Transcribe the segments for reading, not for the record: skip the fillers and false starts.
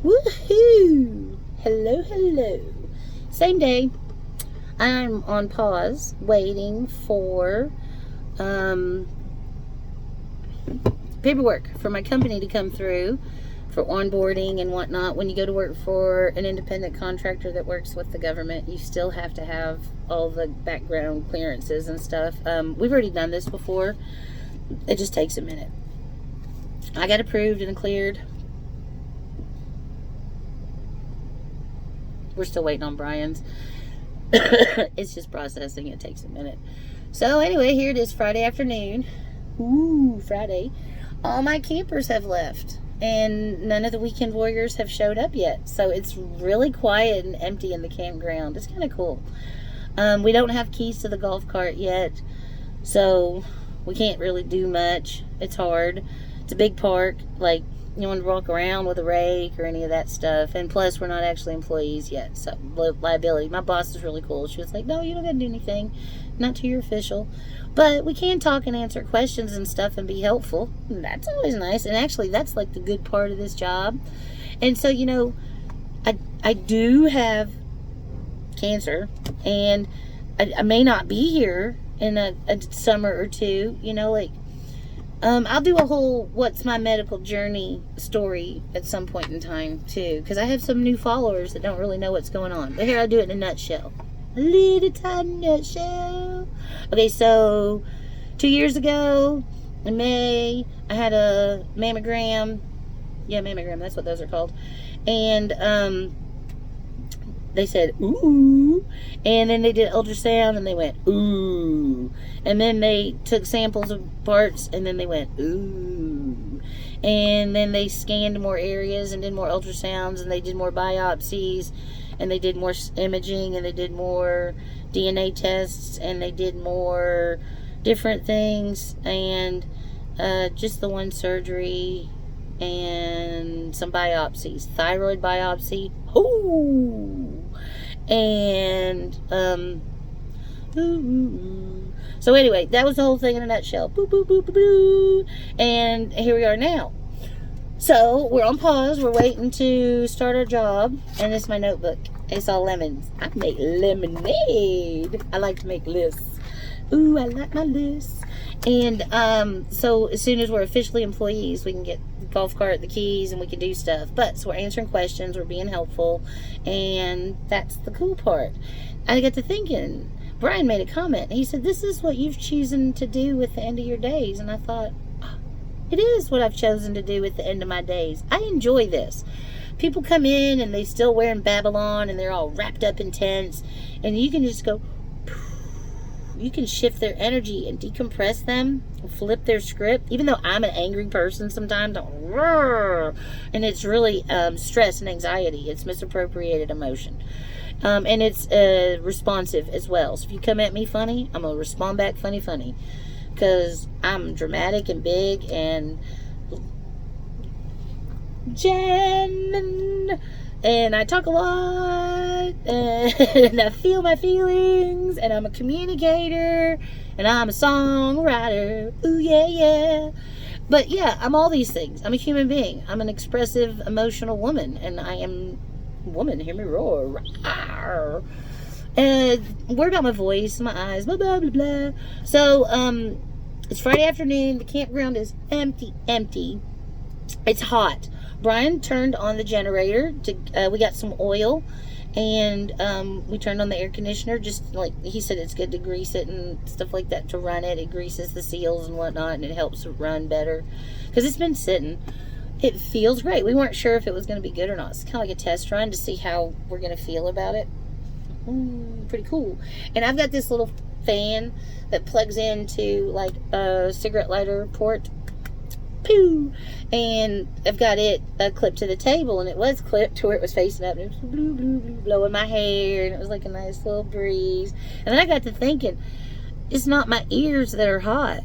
Woohoo! Hello, hello. Same day. I'm on pause waiting for paperwork for my company to come through for onboarding and whatnot. When you go to work for an independent contractor that works with the government, you still have to have all the background clearances and stuff. We've already done this before. It just takes a minute. I got approved and cleared. We're still waiting on Brian's. It's just processing. It takes a minute. So anyway, here it is, Friday afternoon. Ooh, Friday. All my campers have left, and none of the weekend warriors have showed up yet. So it's really quiet and empty in the campground. It's kind of cool. We don't have keys to the golf cart yet, so we can't really do much. It's hard. It's a big park. Like, you want to walk around with a rake or any of that stuff. And plus, we're not actually employees yet, so liability. My boss is really cool. She was like, no, you don't got to do anything. Not till you're official. But we can talk and answer questions and stuff and be helpful. And that's always nice. And actually, that's like the good part of this job. And so, you know, I do have cancer. And I may not be here in a summer or two. You know, like, I'll do a whole what's my medical journey story at some point in time too, because I have some new followers that don't really know what's going on. But here, I'll do it in a nutshell. A little tiny nutshell. Okay, so 2 years ago in May, I had a mammogram. Yeah, mammogram, that's what those are called. And they said, ooh. And then they did ultrasound and they went, ooh. And then they took samples of parts and then they went, ooh. And then they scanned more areas and did more ultrasounds and they did more biopsies and they did more imaging and they did more DNA tests and they did more different things and just the one surgery and some biopsies. Thyroid biopsy. Ooh. And so anyway, that was the whole thing in a nutshell. Boo, boo, boo, boo, boo. And here we are now. So we're on pause. We're waiting to start our job. And this is my notebook. It's all lemons. I make lemonade. I like to make lists. Ooh, I like my lists. And so as soon as we're officially employees, we can get the golf cart, the keys, and we can do stuff. But so we're answering questions, we're being helpful, and that's the cool part. I got to thinking, Brian made a comment. He said, this is what you've chosen to do with the end of your days. And I thought, oh, it is what I've chosen to do with the end of my days. I enjoy this. People come in and they still wearing Babylon and they're all wrapped up in tents, and you can just go, you can shift their energy and decompress them, flip their script. Even though I'm an angry person sometimes, and it's really stress and anxiety. It's misappropriated emotion. And it's responsive as well. So if you come at me funny, I'm going to respond back funny. Because I'm dramatic and big and Jen, and I talk a lot, and I feel my feelings, and I'm a communicator, and I'm a songwriter. Ooh, yeah, yeah. But yeah, I'm all these things. I'm a human being. I'm an expressive, emotional woman, and I am woman. Hear me roar. Rawr. Worry about my voice, my eyes, blah, blah, blah, blah. So, it's Friday afternoon. The campground is empty. It's hot. Brian turned on the generator to we got some oil, and we turned on the air conditioner. Just like he said, it's good to grease it and stuff like that to run it. It greases the seals and whatnot, and it helps it run better because it's been sitting. It feels great. We weren't sure if it was going to be good or not. It's kind of like a test run to see how we're going to feel about it. Pretty cool. And I've got this little fan that plugs into like a cigarette lighter port. Pew! And I've got it clipped to the table, and it was clipped to where it was facing up, and it was blue, blue, blue, blowing my hair, and it was like a nice little breeze. And then I got to thinking, it's not my ears that are hot.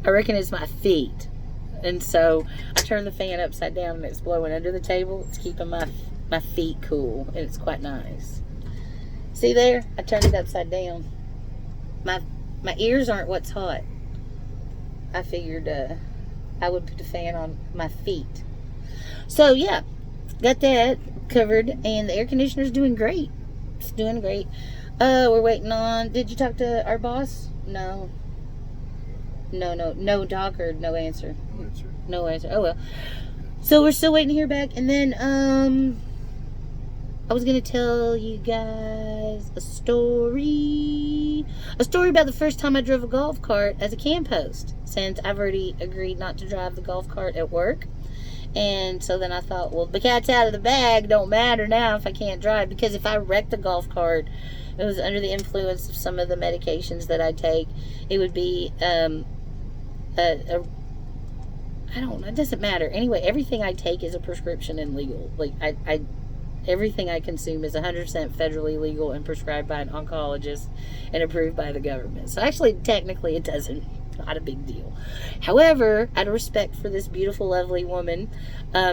I reckon it's my feet. And so I turned the fan upside down, and it's blowing under the table. It's keeping my feet cool, and it's quite nice. See there? I turned it upside down. My ears aren't what's hot. I figured I would put the fan on my feet. So yeah, got that covered, and the air conditioner's doing great. It's doing great. We're waiting on. Did you talk to our boss? No, Doc, or no answer. No answer. Oh well. So we're still waiting to hear back, and then I was gonna tell you guys a story about the first time I drove a golf cart as a camp host, since I've already agreed not to drive the golf cart at work. And so then I thought, well, the cat's out of the bag. Don't matter now if I can't drive, because if I wrecked the golf cart, it was under the influence of some of the medications that I take. It would be I don't know. It doesn't matter. Anyway, everything I take is a prescription and legal. Like everything I consume is 100% federally legal and prescribed by an oncologist and approved by the government. So actually, technically, it doesn't. Not a big deal. However, out of respect for this beautiful, lovely woman,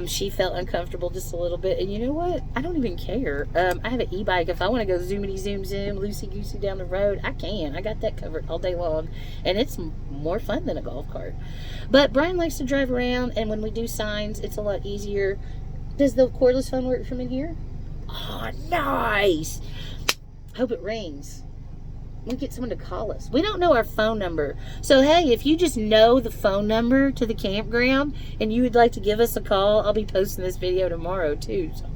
she felt uncomfortable just a little bit. And you know what? I don't even care. I have an e-bike. If I want to go zoomity zoom zoom, loosey goosey down the road, I can. I got that covered all day long, and it's more fun than a golf cart. But Brian likes to drive around, and when we do signs, it's a lot easier. Does the cordless phone work from in here? Oh, nice. Hope it rings. We get someone to call us. We don't know our phone number. So, hey, if you just know the phone number to the campground and you would like to give us a call, I'll be posting this video tomorrow, too. So,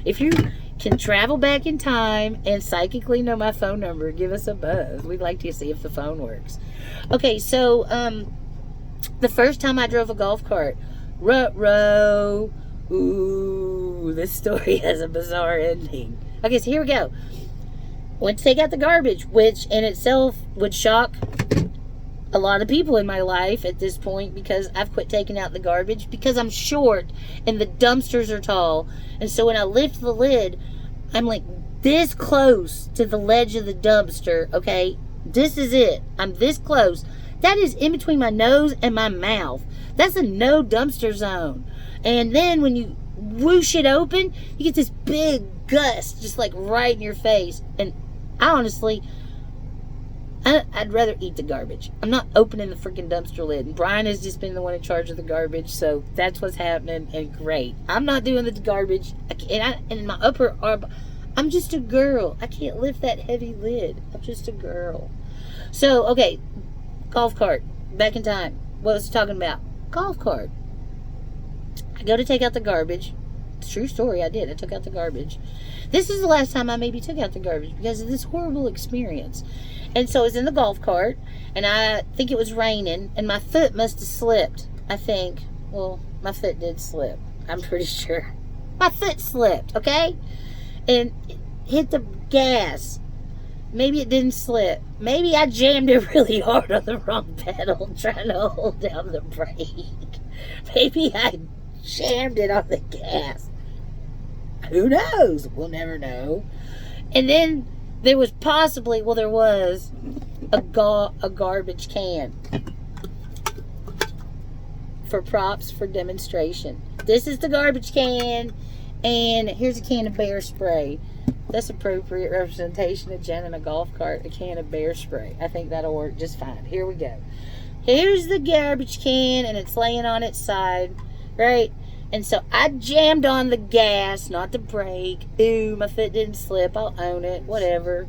if you can travel back in time and psychically know my phone number, give us a buzz. We'd like to see if the phone works. Okay, so, the first time I drove a golf cart, ruh-roh. Ooh, this story has a bizarre ending. Okay, so here we go. Went to take out the garbage, which in itself would shock a lot of people in my life at this point, because I've quit taking out the garbage because I'm short and the dumpsters are tall. And so when I lift the lid, I'm like this close to the ledge of the dumpster, okay? This is it. I'm this close. That is in between my nose and my mouth. That's a no dumpster zone. And then when you whoosh it open, you get this big gust just like right in your face. And I honestly, I'd rather eat the garbage. I'm not opening the freaking dumpster lid. And Brian has just been the one in charge of the garbage, so that's what's happening, and great. I'm not doing the garbage. And my upper arm, I'm just a girl. I can't lift that heavy lid. I'm just a girl. So, okay, golf cart. Back in time. What was I talking about? Golf cart. I go to take out the garbage. True story, I did. I took out the garbage. This is the last time I maybe took out the garbage because of this horrible experience. And so I was in the golf cart, and I think it was raining, and my foot must have slipped. I think. Well, my foot did slip. I'm pretty sure. My foot slipped, okay? And it hit the gas. Maybe it didn't slip. Maybe I jammed it really hard on the wrong pedal trying to hold down the brake. Maybe I jammed it on the gas. Who knows? We'll never know. And then there was possibly, well, there was a garbage can for props for demonstration. This is the garbage can, and here's a can of bear spray. That's appropriate representation of Jen in a golf cart, a can of bear spray. I think that'll work just fine. Here we go. Here's the garbage can, and it's laying on its side, right? And so I jammed on the gas, not the brake. Ooh, my foot didn't slip. I'll own it. Whatever.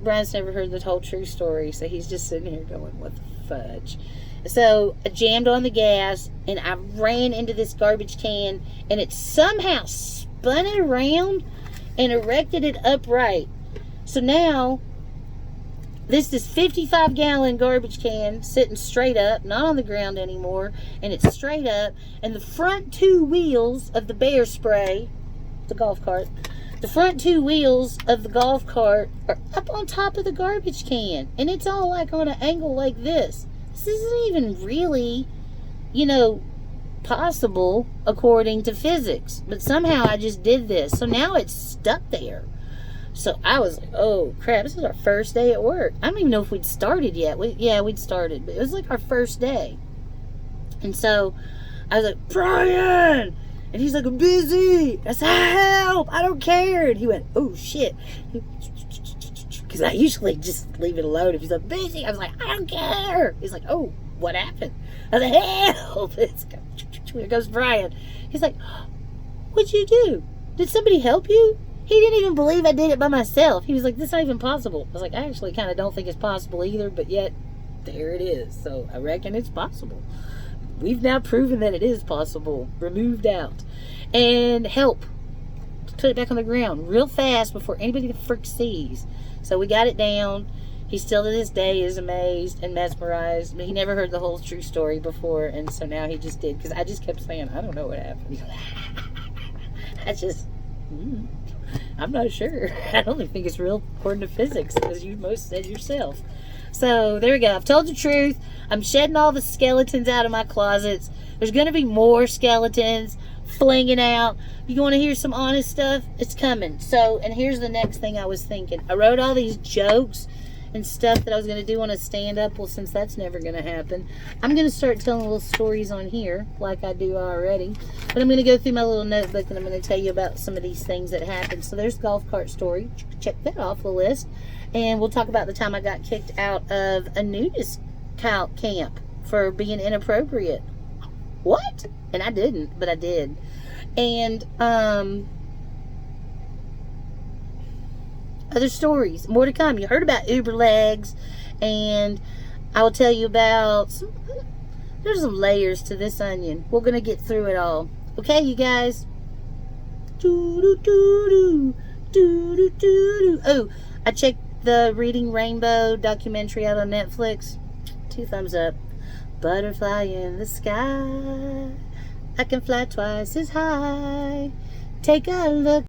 Brian's never heard the whole true story, so he's just sitting here going, what the fudge? So I jammed on the gas, and I ran into this garbage can, and it somehow spun it around and erected it upright. So now, this is 55-gallon garbage can sitting straight up, not on the ground anymore, and it's straight up, and the front two wheels of the bear spray, the golf cart, the front two wheels of the golf cart are up on top of the garbage can, and it's all like on an angle like this. This isn't even really, possible according to physics, but somehow I just did this. So now it's stuck there. So I was like, oh crap, this is our first day at work. I don't even know if we'd started yet. We'd started, but it was like our first day. And so I was like, Brian! And he's like, I'm busy. I said, help! I don't care. And he went, oh shit. Because I usually just leave it alone if he's like, busy. I was like, I don't care. He's like, oh, what happened? I was like, help! Here goes Brian. He's like, What'd you do? Did somebody help you? He didn't even believe I did it by myself. He was like, this is not even possible. I was like, I actually kind of don't think it's possible either, but yet there it is. So I reckon it's possible. We've now proven that it is possible. Removed out. And help. Put it back on the ground real fast before anybody the frick sees. So we got it down. He still to this day is amazed and mesmerized. He never heard the whole true story before, and so now he just did. Because I just kept saying, I don't know what happened. I just... I'm not sure. I don't even think it's real according to physics, as you most said yourself. So, there we go. I've told the truth. I'm shedding all the skeletons out of my closets. There's going to be more skeletons flinging out. You want to hear some honest stuff? It's coming. So, and here's the next thing I was thinking. I wrote all these jokes and stuff that I was going to do on a stand-up. Well, since that's never going to happen, I'm going to start telling little stories on here like I do already. But I'm going to go through my little notebook and I'm going to tell you about some of these things that happened. So there's golf cart story. Check that off the list. And we'll talk about the time I got kicked out of a nudist camp for being inappropriate. What? And I didn't, but I did. And, other stories, more to come. You heard about Uber legs, and I will tell you about there's some layers to this onion. We're gonna get through it all. Okay, you guys. Oh, I checked the Reading Rainbow documentary out on Netflix. 2 thumbs up. Butterfly in the sky. I can fly twice as high. Take a look.